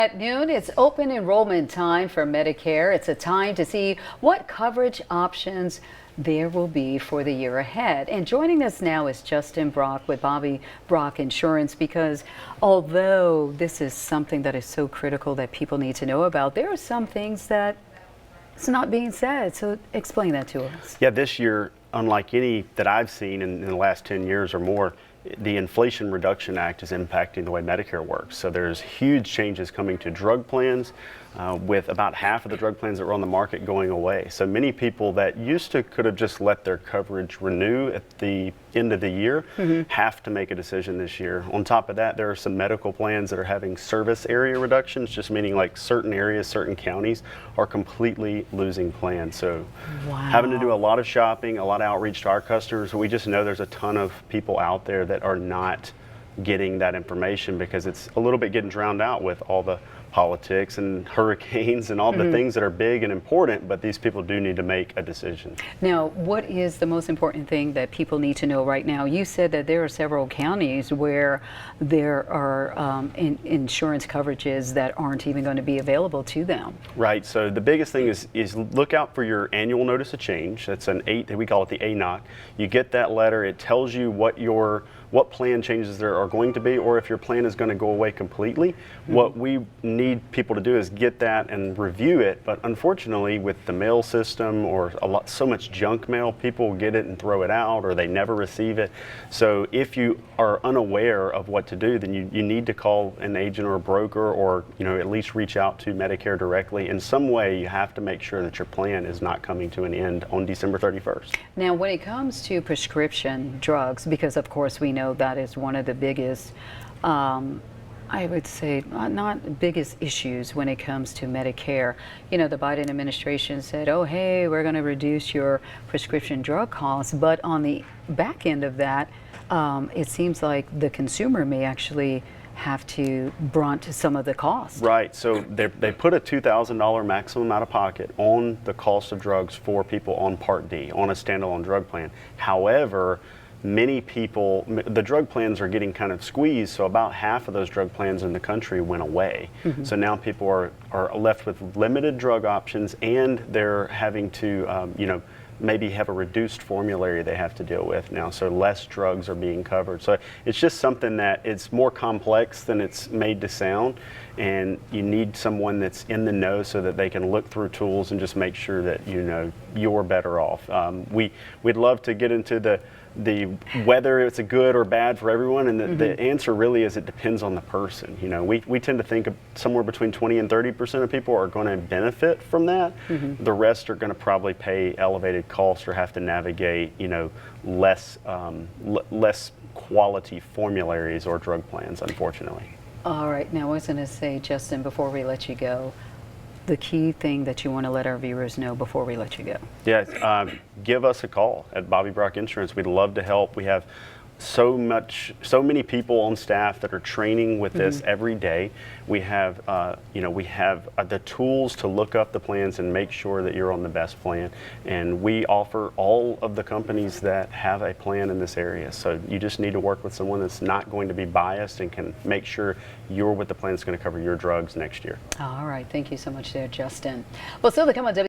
At noon, it's open enrollment time for Medicare. It's a time to see what coverage options there will be for the year ahead. And joining us now is Justin Brock with Bobby Brock Insurance, because although this is something that is so critical that people need to know about, there are some things that it's not being said. So explain that to us. Yeah, this year, unlike any that I've seen in the last 10 years or more, the Inflation Reduction Act is impacting the way Medicare works. So there's huge changes coming to drug plans, with about half of the drug plans that were on the market going away. So many people that used to could have just let their coverage renew at the end of the year have to make a decision this year. On top of that, there are some medical plans that are having service area reductions, just meaning like certain areas, certain counties are completely losing plans. So having to do a lot of shopping, a lot of outreach to our customers. We just know there's a ton of people out there that are not getting that information because it's a little bit getting drowned out with all the politics and hurricanes and all the things that are big and important, but these people do need to make a decision. Now, what is the most important thing that people need to know right now? You said that there are several counties where there are insurance coverages that aren't even going to be available to them. Right. So the biggest thing is look out for your annual notice of change. That's we call it the ANOC. You get that letter. It tells you what plan changes there are going to be, or if your plan is going to go away completely. What we need people to do is get that and review it. But unfortunately, with the mail system or so much junk mail, people get it and throw it out, or they never receive it. So if you are unaware of what to do, then you need to call an agent or a broker, or at least reach out to Medicare directly. In some way, you have to make sure that your plan is not coming to an end on December 31st. Now, when it comes to prescription drugs, because of course we know that is one of the biggest, I would say, not biggest issues when it comes to Medicare. The Biden administration said, oh, hey, we're going to reduce your prescription drug costs. But on the back end of that, it seems like the consumer may actually have to brunt some of the costs. Right. So they put a $2,000 maximum out of pocket on the cost of drugs for people on Part D, on a standalone drug plan. However, many people, the drug plans are getting kind of squeezed, so about half of those drug plans in the country went away. So now people are left with limited drug options, and they're having to, maybe have a reduced formulary they have to deal with now, so less drugs are being covered. So it's just something that it's more complex than it's made to sound, and you need someone that's in the know so that they can look through tools and just make sure that you're better off. We'd love to get into the whether it's a good or bad for everyone, and the answer really is it depends on the person. We tend to think of somewhere between 20 and 30% of people are going to benefit from that. The rest are going to probably pay elevated costs or have to navigate less quality formularies or drug plans, unfortunately. All right, now I was going to say, Justin, before we let you go, the key thing that you want to let our viewers know before we let you go. Yeah, give us a call at Bobby Brock Insurance. We'd love to help. We have so many people on staff that are training with this every day. We have, the tools to look up the plans and make sure that you're on the best plan. And we offer all of the companies that have a plan in this area. So you just need to work with someone that's not going to be biased and can make sure you're with the plan that's going to cover your drugs next year. All right, thank you so much there, Justin. Well, still to come on